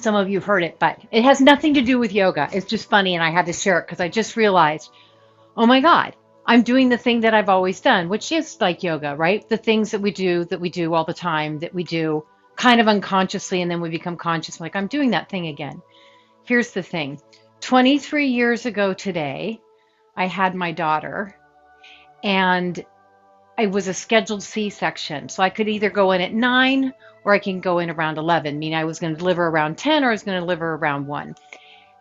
Some of you have heard it, but it has nothing to do with yoga. It's just funny, and I had to share it because I just realized, oh my God, I'm doing the thing that I've always done, which is like yoga, right? The things that we do all the time, that we do kind of unconsciously, and then we become conscious, like I'm doing that thing again. Here's the thing. 23 years ago today, I had my daughter, and it was a scheduled C-section. So I could either go in at 9 or I can go in around 11, meaning I was going to deliver around 10 or I was going to deliver around 1.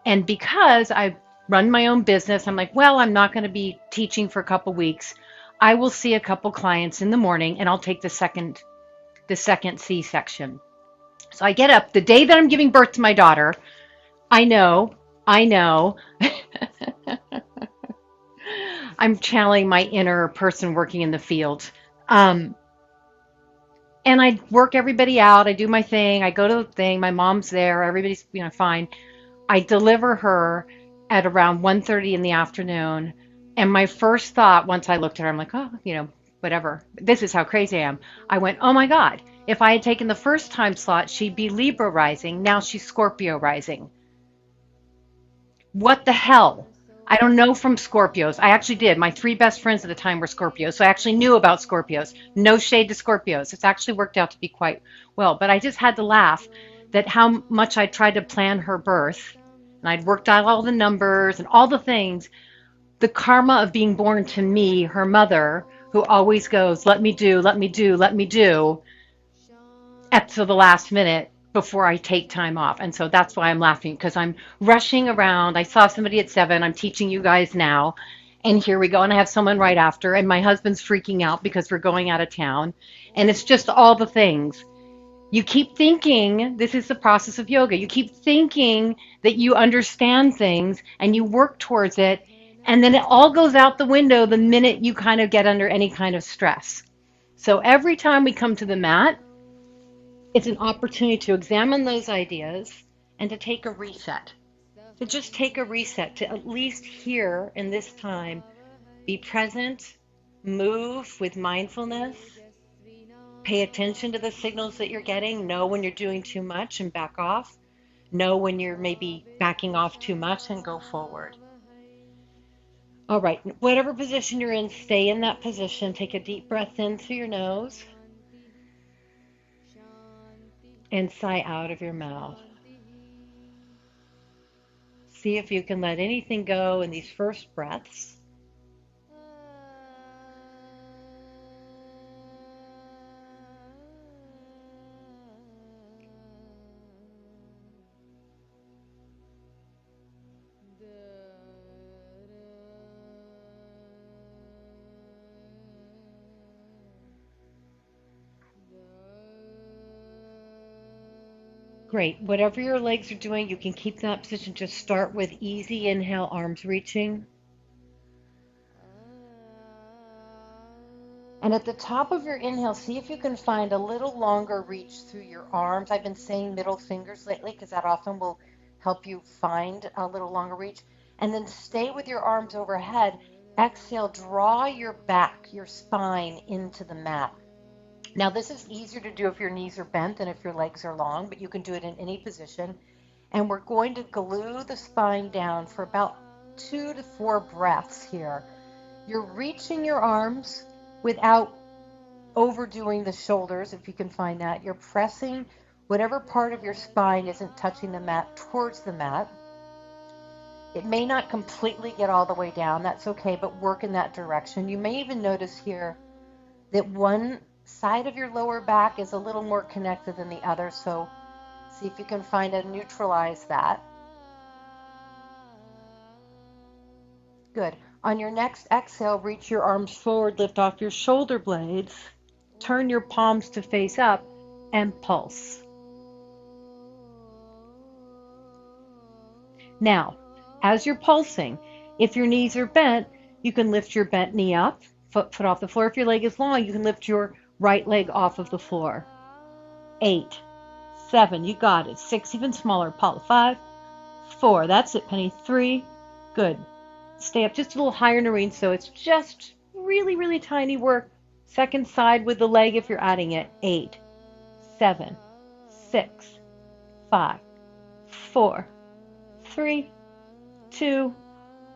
And because I run my own business, I'm like, well, I'm not going to be teaching for a couple weeks. I will see a couple clients in the morning and I'll take the second C-section. So I get up the day that I'm giving birth to my daughter. I know, I'm channeling my inner person working in the field. Um, and I work everybody out. I do my thing. I go to the thing. My mom's there. Everybody's, fine. I deliver her at around 1:30 in the afternoon. And my first thought, once I looked at her, I'm like, oh, whatever. This is how crazy I am. I went, oh my God. If I had taken the first time slot, she'd be Libra rising. Now she's Scorpio rising. What the hell? I don't know from Scorpios. I actually did. My three best friends at the time were Scorpios, so I actually knew about Scorpios. No shade to Scorpios. It's actually worked out to be quite well. But I just had to laugh that how much I tried to plan her birth, and I'd worked out all the numbers and all the things. The karma of being born to me, her mother, who always goes, let me do, let me do, let me do, at to the last minute before I take time off. And so that's why I'm laughing because I'm rushing around. I saw somebody at 7. I'm teaching you guys now. And here we go. And I have someone right after. And my husband's freaking out because we're going out of town. And it's just all the things. You keep thinking, this is the process of yoga. You keep thinking that you understand things and you work towards it. And then it all goes out the window the minute you kind of get under any kind of stress. So every time we come to the mat, it's an opportunity to examine those ideas and to take a reset. To just take a reset, to at least here in this time, be present, move with mindfulness, pay attention to the signals that you're getting, know when you're doing too much and back off, know when you're maybe backing off too much and go forward. All right, whatever position you're in, stay in that position. Take a deep breath in through your nose and sigh out of your mouth. See if you can let anything go in these first breaths. Great. Whatever your legs are doing, you can keep that position. Just start with easy inhale, arms reaching. And at the top of your inhale, see if you can find a little longer reach through your arms. I've been saying middle fingers lately because that often will help you find a little longer reach. And then stay with your arms overhead. Exhale, draw your back, your spine into the mat. Now, this is easier to do if your knees are bent than if your legs are long, but you can do it in any position. And we're going to glue the spine down for about 2 to 4 breaths here. You're reaching your arms without overdoing the shoulders, if you can find that. You're pressing whatever part of your spine isn't touching the mat towards the mat. It may not completely get all the way down. That's okay, but work in that direction. You may even notice here that one side of your lower back is a little more connected than the other, so see if you can find and neutralize that. Good. On your next exhale, reach your arms forward, lift off your shoulder blades, turn your palms to face up, and pulse. Now, as you're pulsing, if your knees are bent, you can lift your bent knee up, foot off the floor. If your leg is long, you can lift your right leg off of the floor. 8, 7, you got it. 6, even smaller. Pulse. 5, 4, that's it, Penny. 3, good. Stay up just a little higher, Noreen, so it's just really, really tiny work. Second side with the leg if you're adding it. 8, 7, 6, 5, 4, 3, 2,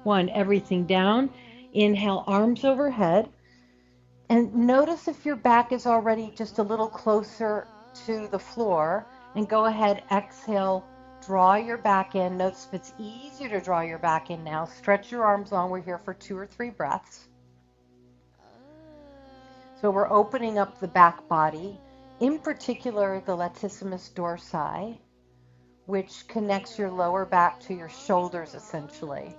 1. Everything down. Inhale, arms overhead. And notice if your back is already just a little closer to the floor. And go ahead, exhale, draw your back in. Notice if it's easier to draw your back in now. Stretch your arms long. We're here for 2 or 3 breaths. So we're opening up the back body, in particular the latissimus dorsi, which connects your lower back to your shoulders essentially.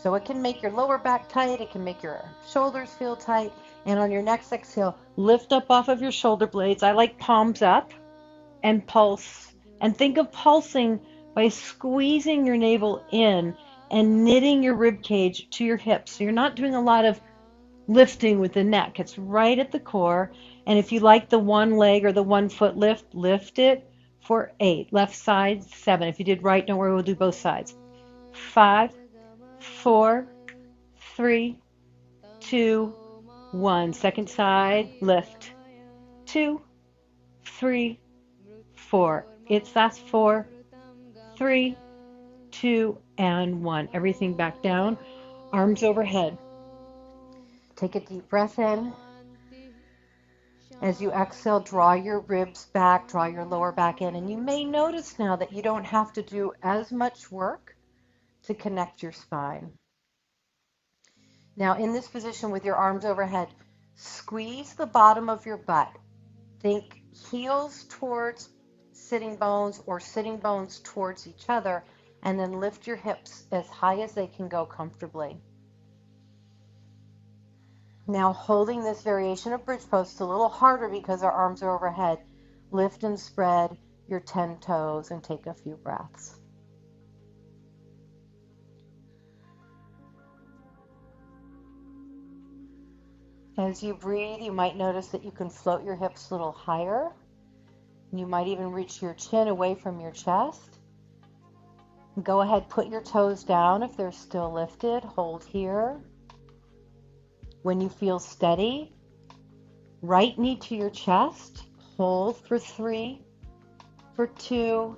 So it can make your lower back tight, it can make your shoulders feel tight, and on your next exhale, lift up off of your shoulder blades. I like palms up and pulse. And think of pulsing by squeezing your navel in and knitting your rib cage to your hips. So you're not doing a lot of lifting with the neck. It's right at the core. And if you like the one leg or the 1 foot lift, lift it for 8. Left side, 7. If you did right, don't worry, we'll do both sides. 5, 4, 3, 2, 1. Second side, lift. 2, 3, 4. It's fast. 4, 3, 2, and 1. Everything back down. Arms overhead. Take a deep breath in. As you exhale, draw your ribs back, draw your lower back in. And you may notice now that you don't have to do as much work to connect your spine. Now, in this position with your arms overhead, squeeze the bottom of your butt. Think heels towards sitting bones or sitting bones towards each other, and then lift your hips as high as they can go comfortably. Now, holding this variation of bridge pose, it's a little harder because our arms are overhead. Lift and spread your 10 toes and take a few breaths. As you breathe, you might notice that you can float your hips a little higher. You might even reach your chin away from your chest. Go ahead, put your toes down if they're still lifted. Hold here. When you feel steady, right knee to your chest. Hold for 3, for 2,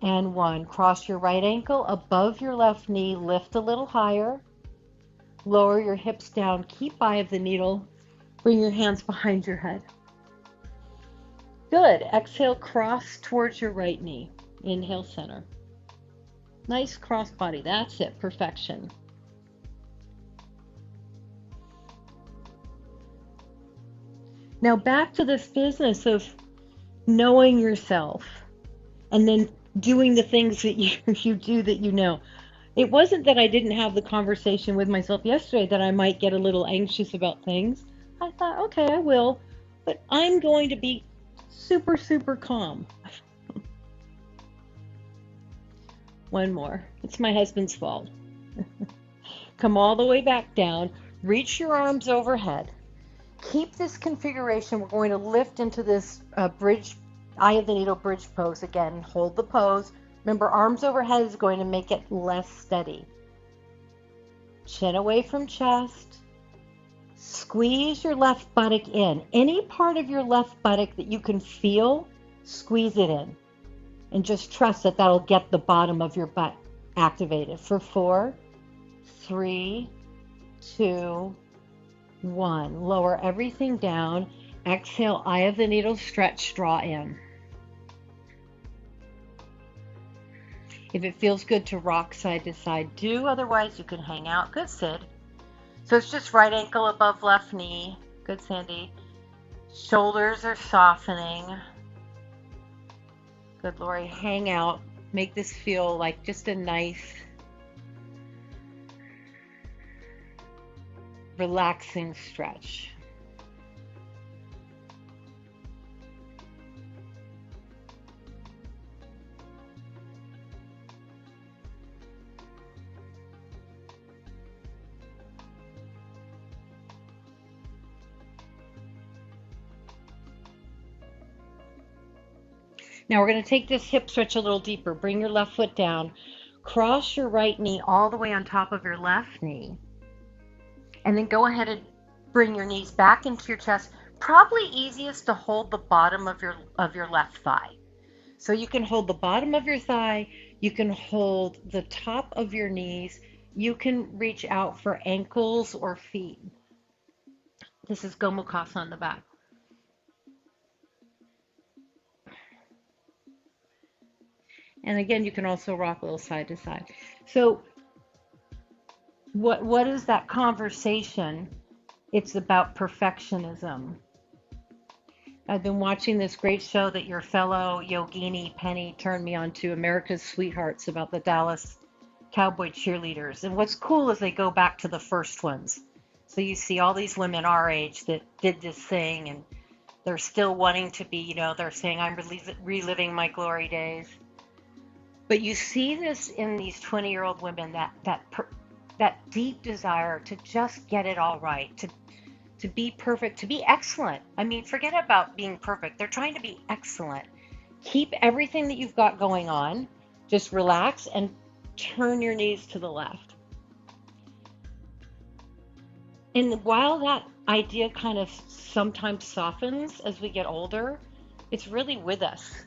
and 1. Cross your right ankle above your left knee. Lift a little higher. Lower your hips down. Keep eye of the needle. Bring your hands behind your head. Good. Exhale, cross towards your right knee. Inhale, center. Nice cross body. That's it. Perfection. Now back to this business of knowing yourself and then doing the things that you do that you know. It wasn't that I didn't have the conversation with myself yesterday that I might get a little anxious about things. I thought, okay, I will, but I'm going to be super, super calm. One more. It's my husband's fault. Come all the way back down. Reach your arms overhead. Keep this configuration. We're going to lift into this bridge, eye of the needle bridge pose again. Hold the pose. Remember, arms overhead is going to make it less steady. Chin away from chest. Squeeze your left buttock in. Any part of your left buttock that you can feel, squeeze it in. And just trust that that'll get the bottom of your butt activated. For 4, 3, 2, 1. Lower everything down. Exhale, eye of the needle, stretch, draw in. If it feels good to rock side to side, do. Otherwise, you can hang out. Good, Sid. So it's just right ankle above left knee. Good, Sandy. Shoulders are softening. Good, Lori. Hang out. Make this feel like just a nice, relaxing stretch. Now we're going to take this hip stretch a little deeper. Bring your left foot down. Cross your right knee all the way on top of your left knee. And then go ahead and bring your knees back into your chest. Probably easiest to hold the bottom of your left thigh. So you can hold the bottom of your thigh, you can hold the top of your knees, you can reach out for ankles or feet. This is Gomukhasa on the back. And again, you can also rock a little side to side. So what is that conversation? It's about perfectionism. I've been watching this great show that your fellow yogini Penny turned me on to, America's Sweethearts, about the Dallas Cowboy cheerleaders. And what's cool is they go back to the first ones. So you see all these women our age that did this thing and they're still wanting to be, they're saying, I'm reliving my glory days. But you see this in these 20-year-old women, that deep desire to just get it all right, to be perfect, to be excellent. I mean, forget about being perfect. They're trying to be excellent. Keep everything that you've got going on. Just relax and turn your knees to the left. And while that idea kind of sometimes softens as we get older, it's really with us.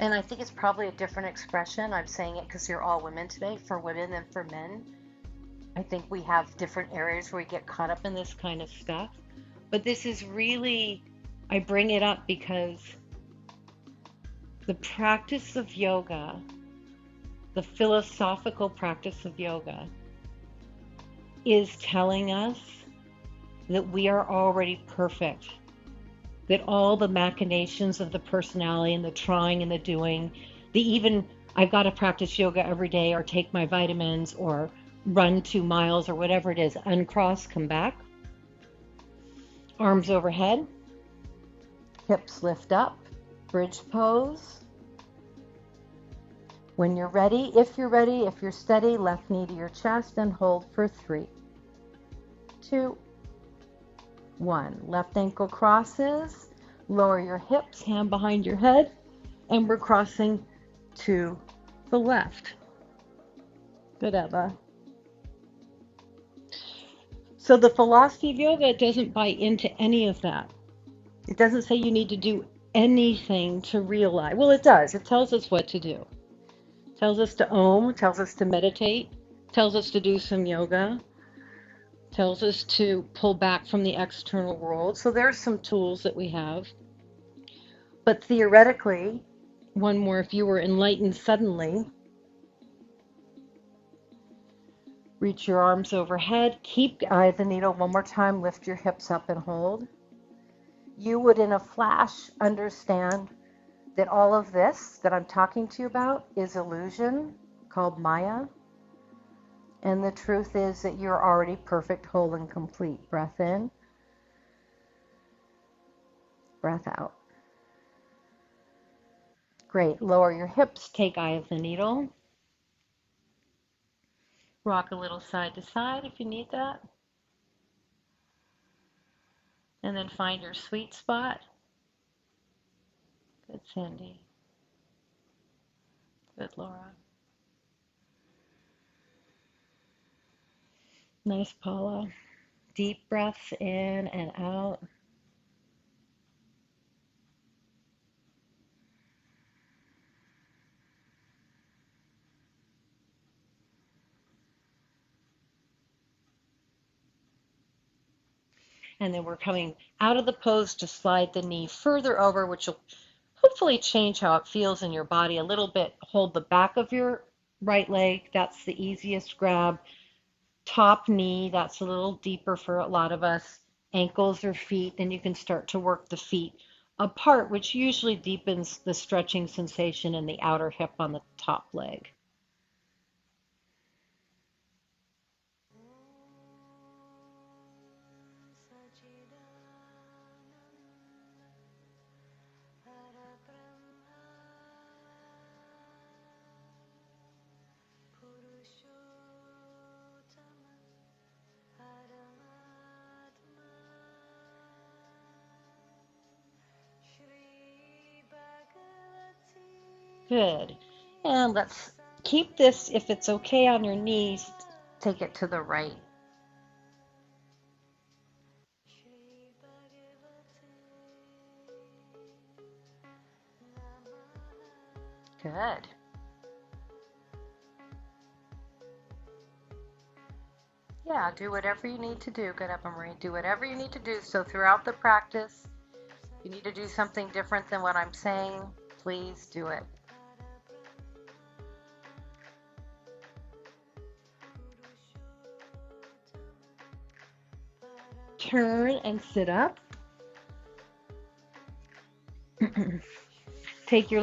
And I think it's probably a different expression. I'm saying it because you're all women today, for women than for men. I think we have different areas where we get caught up in this kind of stuff. But this is really, I bring it up because the practice of yoga, the philosophical practice of yoga, is telling us that we are already perfect. That all the machinations of the personality and the trying and the doing, I've got to practice yoga every day or take my vitamins or run 2 miles or whatever it is, uncross, come back. Arms overhead, hips lift up, bridge pose. When you're ready, if you're steady, left knee to your chest and hold for 3, 2, 1. Left ankle crosses, lower your hips, hand behind your head, and we're crossing to the left. Good, Eva. So the philosophy of yoga doesn't buy into any of that. It doesn't say you need to do anything to realize. Well, it does. It tells us what to do. It tells us to om, tells us to meditate, tells us to do some yoga, tells us to pull back from the external world. So there's some tools that we have. But theoretically, one more, if you were enlightened suddenly, reach your arms overhead, keep eye of the needle one more time, lift your hips up and hold. You would in a flash understand that all of this that I'm talking to you about is illusion called Maya. And the truth is that you're already perfect, whole, and complete. Breath in, breath out. Great. Lower your hips, take eye of the needle. Rock a little side to side if you need that. And then find your sweet spot. Good, Sandy. Good, Laura. Nice, Paula. Deep breaths in and out. And then we're coming out of the pose to slide the knee further over, which will hopefully change how it feels in your body a little bit. Hold the back of your right leg. That's the easiest grab. Top knee, that's a little deeper for a lot of us. Ankles or feet, then you can start to work the feet apart, which usually deepens the stretching sensation in the outer hip on the top leg. Good. And let's keep this, if it's okay on your knees, take it to the right. Good. Yeah, do whatever you need to do. Get up, Marie. Do whatever you need to do. So throughout the practice, if you need to do something different than what I'm saying, please do it. Turn and sit up. Take your